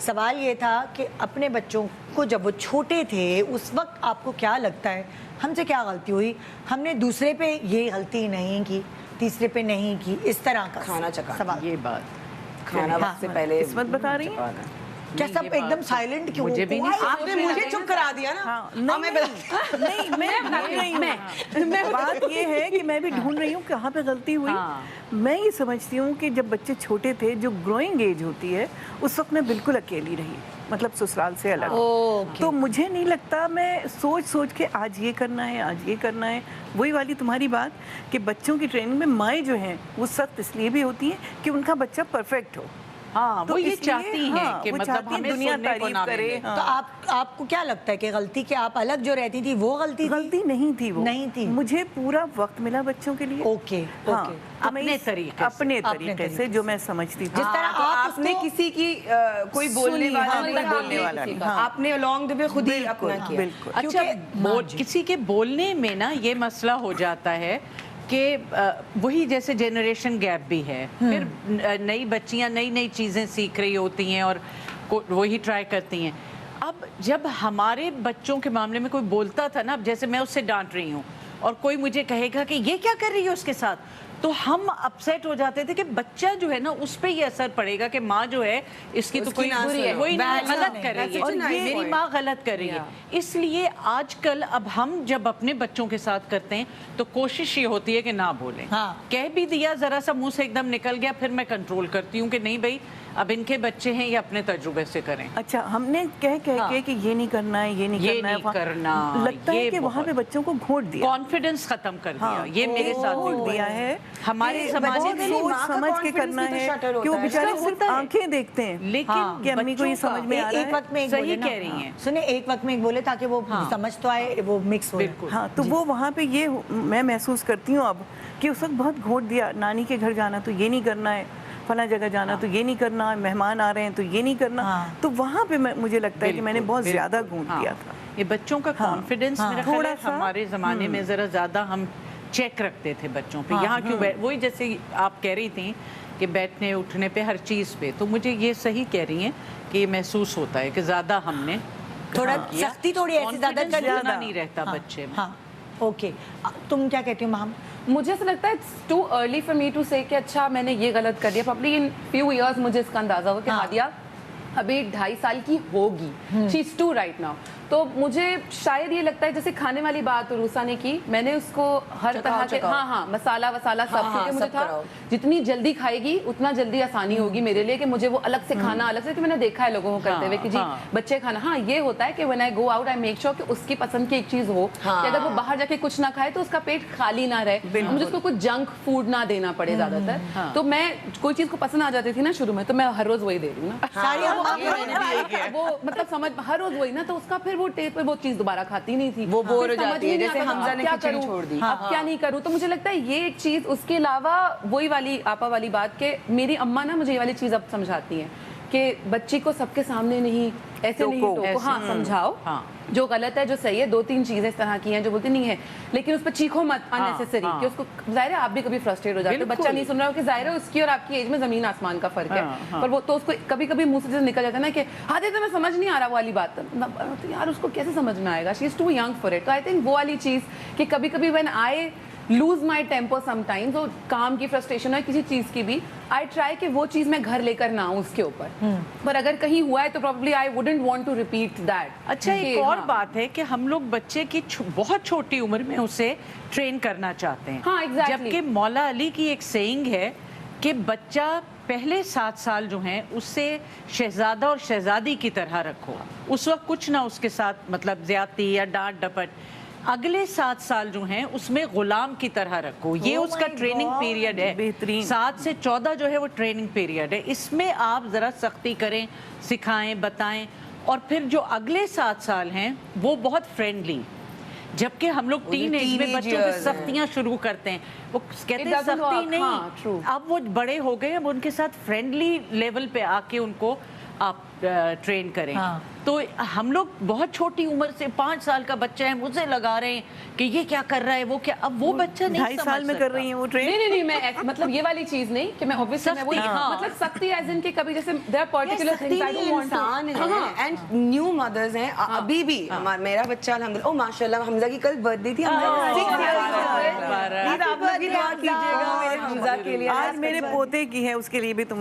سوال یہ تھا کہ اپنے بچوں کو جب وہ چھوٹے تھے اس وقت آپ کو کیا لگتا ہے ہم سے کیا غلطی ہوئی, ہم نے دوسرے پہ یہ غلطی نہیں کی, تیسرے پہ نہیں کی, اس طرح کا کھانا چکا سوال. یہ بات کھانا وقت سے پہلے قسمت بتا رہی ہے. کیا سب ایک دم سائلنٹ کیوں؟ مجھے بھی نہیں, آپ نے مجھے چپ کرا دیا نا. نہیں میں بات یہ ہے کہ میں بھی ڈھونڈ رہی ہوں کہاں پہ غلطی ہوئی. میں یہ سمجھتی ہوں کہ جب بچے چھوٹے تھے, جو گروئنگ ایج ہوتی ہے, اس وقت میں بالکل اکیلی رہی, مطلب سسرال سے الگ. تو مجھے نہیں لگتا, میں سوچ کے آج یہ کرنا ہے, آج یہ کرنا ہے. وہی والی تمہاری بات کہ بچوں کی ٹریننگ میں مائیں جو ہیں وہ سخت اس لیے بھی ہوتی ہیں کہ ان کا بچہ پرفیکٹ ہو. ہاں وہ یہ چاہتی ہیں کہ مطلب ہمیں دنیا سننے کو تعریف نہ کرے. ملے. تو آپ کو کیا لگتا ہے کہ غلطی کہ آپ الگ جو رہتی تھی وہ غلطی نہیں تھی, وہ نہیں تھی. مجھے پورا وقت ملا بچوں کے لیے. اوکے اپنے طریقے سے جو میں سمجھتی تھی. جس طرح آپ نے کسی کی کوئی بولنے والا نہیں, آپ نے along the way خود ہی اپنا کیا. بالکل. اچھا کسی کے بولنے میں نا یہ مسئلہ ہو جاتا ہے کہ وہی جیسے جنریشن گیپ بھی ہے, پھر نئی بچیاں نئی چیزیں سیکھ رہی ہوتی ہیں اور وہی ٹرائی کرتی ہیں. اب جب ہمارے بچوں کے معاملے میں کوئی بولتا تھا نا, اب جیسے میں اس سے ڈانٹ رہی ہوں اور کوئی مجھے کہے گا کہ یہ کیا کر رہی ہے اس کے ساتھ, تو ہم اپسیٹ ہو جاتے تھے کہ بچہ جو ہے نا اس پہ یہ اثر پڑے گا کہ ماں جو ہے اس کی تو کوئی وہی غلط کر رہی ہے, میری ماں غلط کر رہی ہے. اس لیے آج کل اب ہم جب اپنے بچوں کے ساتھ کرتے ہیں تو کوشش یہ ہوتی ہے کہ نہ بولیں. کہہ بھی دیا, ذرا سا منہ سے ایک دم نکل گیا, پھر میں کنٹرول کرتی ہوں کہ نہیں بھائی اب ان کے بچے ہیں, یہ اپنے تجربے سے کریں. اچھا, ہم نے کہہ کے کہ یہ نہیں کرنا ہے, یہ نہیں کرنا, لگتا ہے کہ وہاں پہ بچوں کو گھونٹ دیا, کانفیڈنس ختم کر دیا. یہ میرے ساتھ گھونٹ دیا ہے. ہمارے زمانے میں سوچ سمجھ کے کرنا ہے کہ وہ بیچارے صرف آنکھیں دیکھتے ہیں, لیکن کہ امی کو یہ سمجھ میں آ رہا ہے. ایک وقت میں صحیح کہہ رہی ہیں, سنیں ایک وقت میں ایک بولے تاکہ وہ سمجھ تو آئے, وہ مکس ہو. ہاں, تو وہ وہاں پہ یہ میں محسوس کرتی ہوں اب کہ اس وقت بہت گھونٹ دیا. نانی کے گھر جانا تو یہ نہیں کرنا ہے, فلاں جگہ جانا تو یہ نہیں کرنا ہے, مہمان آ رہے ہیں تو یہ نہیں کرنا. تو وہاں پہ مجھے لگتا ہے کہ میں نے بہت زیادہ گھونٹ دیا تھا. یہ بچوں کا کانفیڈنس میرا خیال ہے ہمارے زمانے میں ذرا زیادہ ہم چیک رکھتے تھے بچوں پہ. یہاں کیوں وہی جیسے آپ کہہ رہی تھیں کہ بیٹھنے اٹھنے پہ ہر چیز پہ, تو مجھے یہ صحیح کہہ رہی ہیں کہ یہ محسوس ہوتا ہے کہ زیادہ ہم نے تھوڑا سختی تھوڑی ایسی زیادہ نہیں رہتا بچے میں. اوکے, تم کیا کہتی ہو مہم؟ مجھے ایسا لگتا ہے it's too early for me to say کہ اچھا میں نے یہ غلط کر دیا. پرابلی ان فیو ایئرس مجھے اس کا اندازہ ہوا کہ ہادیہ ابھی 2.5 سال کی ہوگی, شی از 2 رائٹ ناؤ. تو مجھے شاید یہ لگتا ہے جیسے کھانے والی بات عروسہ نے کی, میں نے اس کو ہر طرح کے مسالہ وسالہ سب, کیونکہ مجھے تھا جتنی جلدی کھائے گی اتنا جلدی آسانی ہوگی میرے لیے کہ مجھے وہ الگ سے کھانا الگ سے, کہ میں نے دیکھا ہے لوگوں کو کرتے ہوئے کہ جی بچے کھانا. ہاں یہ ہوتا ہے کہ when I go out I make sure کہ اس کی پسند کی ایک چیز ہو, کہ اگر وہ باہر جا کے کچھ نہ کھائے تو اس کا پیٹ خالی نہ رہے, مجھے اس کو کچھ جنک فوڈ نہ دینا پڑے زیادہ تر. تو میں کوئی چیز کو پسند آ جاتی تھی نا شروع میں, تو میں ہر روز وہی دے رہی ہوں نا, وہ مطلب سمجھ ہر روز وہی نا, تو اس کا پھر وہ ٹیسٹ وہ چیز دوبارہ کھاتی نہیں تھی, وہ بور ہو جاتی ہے. جیسے حمزہ نے کھچڑی چھوڑ دی, اب کیا نہیں کروں. تو مجھے لگتا ہے یہ ایک چیز. اس کے علاوہ وہی والی آپا والی بات کہ میری اماں نا مجھے یہ والی چیز اب سمجھاتی ہیں کہ بچی کو سب کے سامنے نہیں ایسے نہیں ٹوکو, ہاں سمجھاؤ جو غلط ہے جو صحیح ہے. 2-3 چیزیں اس طرح کی ہیں جو بولتی نہیں ہے, لیکن اس پہ چیخو مت اننیسیسری, کہ اس کو ظاہر ہے آپ بھی کبھی فرسٹریٹ ہو جاتے ہو, بچہ نہیں سن رہا ہو, کہ ظاہر ہے اس کی اور آپ کی ایج میں زمین آسمان کا فرق ہے, پر وہ تو اس کو کبھی کبھی منہ سے نکل جاتا ہے نا کہ ہاں تو میں سمجھ نہیں آ رہا وہ والی بات, یار اس کو کیسے سمجھ میں آئے گا, شی از ٹو ینگ فار اٹ. تو آئی تھنک وہ والی چیز کہ کبھی کبھی when I lose my temper some times, اور کام کی فرسٹریشن ہے کسی چیز کی بھی, آئی ٹرائی کہ وہ چیز میں گھر لے کر نہ آؤں اس کے اوپر, پر اگر کہیں ہوا ہے تو probably I wouldn't want to repeat that. اچھا, ایک اور بات ہے کہ ہم لوگ بچے کی بہت چھوٹی عمر میں اسے ٹرین کرنا چاہتے ہیں, جبکہ مولا علی کی ایک سیئنگ ہے کہ بچہ پہلے 7 سال جو ہیں اس سے شہزادہ اور شہزادی کی طرح رکھو, اس وقت کچھ نہ اس کے ساتھ مطلب زیادتی یا ڈانٹ ڈپٹ. اگلے 7 سال جو ہیں اس میں غلام کی طرح رکھو, یہ اس کا ٹریننگ پیریڈ ہے. 7 سے 14 جو ہے وہ ٹریننگ پیریڈ ہے, اس میں آپ ذرا سختی کریں, سکھائیں, بتائیں. اور پھر جو اگلے 7 سال ہیں وہ بہت فرینڈلی, جبکہ ہم لوگ ٹین ایج میں بچوں پہ سختیاں شروع کرتے ہیں, وہ کہتے ہیں سختی نہیں, اب وہ بڑے ہو گئے, اب ان کے ساتھ فرینڈلی لیول پہ آ کے ان کو آپ ٹرین کریں. تو ہم لوگ بہت چھوٹی عمر سے 5 سال کا بچہ ہے مجھے لگا رہے ہیں کہ یہ کیا کر رہا ہے وہ کیا, اب وہ بچہ نہیں 2.5 سال میں کر رہی ہیں وہ ٹرین. نہیں میں مطلب یہ والی چیز نہیں کہ میں obviously میں وہ مطلب سختی ایز ان کہ کبھی جیسے there are particular things I don't want to. انسان ہیں اینڈ نیو مدرز ہیں ابھی بھی. میرا بچہ الحمدللہ ماشاء اللہ حمزہ کی کل برتھ ڈے تھی, حمزہ کے لیے آج میرے پوتے کی ہے, اس کے لیے بھی تم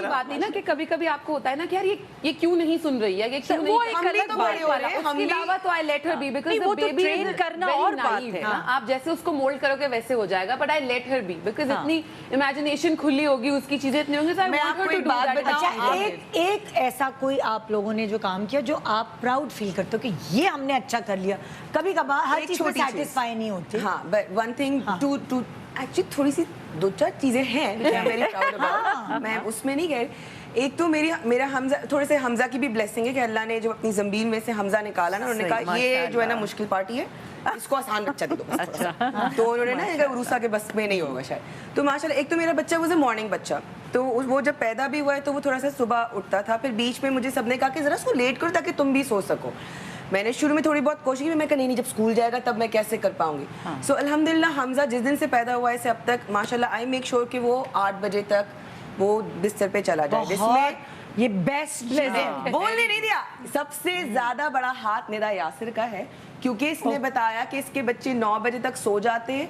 بات نہیں نا کہ کبھی کبھی آپ کو ہوتا ہے نا کہ یار یہ کیوں نہیں سن رہی ہے, یہ کیوں نہیں. اس کے علاوہ تو I let her be because the baby is کرنا اور بات ہے. آپ جیسے اس کو مولڈ کرو گے ویسے ہو جائے گا, but I let her be because اتنی امیجنیشن کھلی ہوگی, اس کی چیزیں اتنی ہوں گی. میں آپ کو ایک بات بتاؤں, ایک ایسا کوئی آپ لوگوں نے جو کام کیا جو آپ پراؤڈ فیل کرتے ہو کہ یہ ہم نے اچھا کر لیا, کبھی کبھار ہر چیز میں سیٹسفائی نہیں ہوتی. ہاں but one thing to actually تھوڑی سی 2-4 چیزیں ہیں میری پراؤڈ اباؤٹ, میں اس میں نہیں کہہ رہی. ایک تو میرا حمزہ, تھوڑے سے حمزہ کی بھی بلیسنگ ہے کہ اللہ نے جو اپنی زمین میں سے حمزہ نکالا نا, انہوں نے کہا یہ جو ہے نا مشکل پارٹی ہے, اس کو آسان بچہ دے دو. تو انہوں نے نا عروسہ کے بس میں نہیں ہوگا شاید. تو ماشاءاللہ ایک تو میرا بچہ وہ مارننگ بچہ, تو وہ جب پیدا بھی ہوا ہے تو وہ تھوڑا سا صبح اٹھتا تھا, پھر بیچ میں مجھے سب نے کہا کہ ذرا اس کو لیٹ کرو تاکہ تم بھی سو سکو. میں نے شروع میں تھوڑی بہت کوشش کی, میں کہا نہیں جب اسکول جائے گا تب میں کیسے کر پاؤں گی. سو الحمدللہ حمزہ جس دن سے پیدا ہوا ہے سے اب تک ماشاءاللہ آئی میک شیور کہ وہ 8 بجے تک وہ بستر پہ چلا جائے, جس میں یہ بیسٹ بولنے نہیں دیا. سب سے زیادہ بڑا ہاتھ ندا یاسر کا ہے, کیونکہ اس نے بتایا کہ اس کے بچے 9 بجے تک سو جاتے ہیں,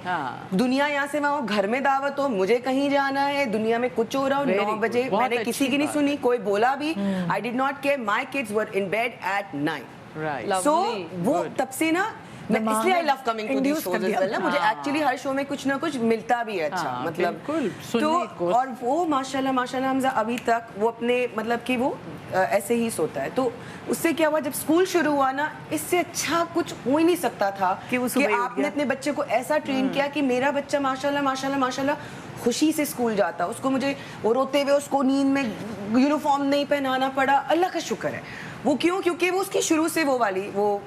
دنیا یہاں سے وہاں, گھر میں دعوت ہو, مجھے کہیں جانا ہے, دنیا میں کچھ ہو رہا ہو, 9 بجے میں نے کسی کی نہیں سنی, کوئی بولا بھی. I did not care, my kids were in bed at 9. So وہ تب سے نا اس لیے I love coming to these shows as well نا, مجھے ایکچولی ہر شو میں کچھ نہ کچھ ملتا بھی ہے اچھا, مطلب تو اور وہ ماشاءاللہ حمزہ ابھی تک وہ اپنے مطلب کہ وہ ایسے ہی سوتا ہے. تو اس سے کیا ہوا جب اسکول شروع ہوا نا, اس سے اچھا کچھ ہو ہی نہیں سکتا تھا کہ آپ نے اپنے بچے کو ایسا ٹرین کیا کہ میرا بچہ ماشاءاللہ خوشی سے اسکول جاتا. اس کو مجھے وہ روتے ہوئے اس کو نیند میں یونیفارم نہیں پہنانا پڑا, اللہ کا شکر ہے. وہ کیوں, کیونکہ وہ اس کی شروع سے وہ والی وہ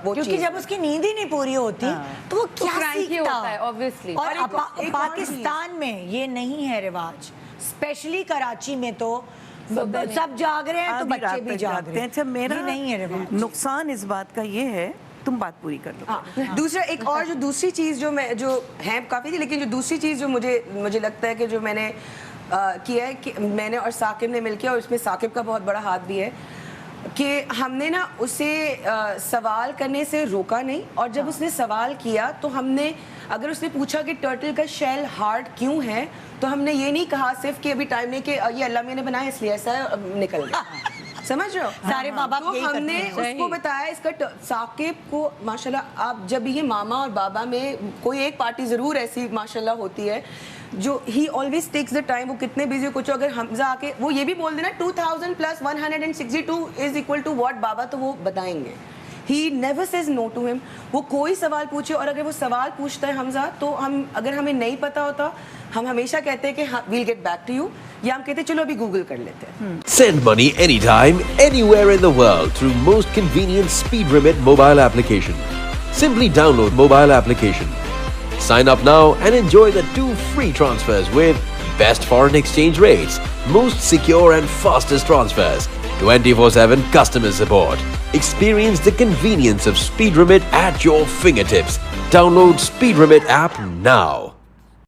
کیونکہ جب اس کی نیند ہی نہیں پوری ہوتی تو وہ کیا سیکھتا ہے obviously. اور پاکستان میں یہ نہیں ہے رواج, اسپیشلی کراچی میں تو سب جاگ رہے ہیں تو بچے بھی جاگ رہے ہیں. اچھا میرا نہیں ہے رواج. نقصان اس بات کا یہ ہے, تم بات پوری کر لو. دوسرا ایک اور جو دوسری چیز جو میں جو ہے کافی تھی, لیکن جو دوسری چیز جو مجھے لگتا ہے کہ جو میں نے کیا ہے کہ میں نے اور ثاقب نے مل کے, اور اس میں ثاقب کا بہت بڑا ہاتھ بھی ہے, کہ ہم نے نا اسے سوال کرنے سے روکا نہیں. اور جب اس نے سوال کیا تو ہم نے, اگر اس نے پوچھا کہ ٹرٹل کا شیل ہارڈ کیوں ہے, تو ہم نے یہ نہیں کہا صرف کہ ابھی ٹائم نہیں کہ یہ اللہ میں نے بنایا اس لیے ایسا ہے, نکل گیا. سمجھ رہے ہو, سارے ماں باپ تو ہم نے اس کو بتایا اس کا ثاقب کو ماشاءاللہ. آپ جب یہ ماما اور بابا میں کوئی ایک پارٹی ضرور ایسی ماشاءاللہ ہوتی ہے جو he always takes the time, وہ کتنے بزی ہو کچھ, اگر حمزہ آ کے وہ یہ بھی بول دینا 2000 + 162 از اکول ٹو واٹ بابا, تو وہ بتائیں گے. He never says no to him. وہ کوئی سوال پوچھے, اور اگر وہ سوال پوچھتا ہے حمزہ تو ہم اگر ہمیں نہیں پتا ہوتا ہم ہمیشہ کہتے ہیں کہ we'll get back to you, یا ہم کہتے ہیں چلو ابھی گوگل کر لیتے ہیں. Send money anytime, anywhere in the world through most convenient SpeedRemit mobile application. Simply download mobile application. Sign up now and enjoy the 2 free transfers with best foreign exchange rates, most secure and fastest transfers, 24/7 customer support. Experience the convenience of SpeedRemit at your fingertips. Download SpeedRemit app now.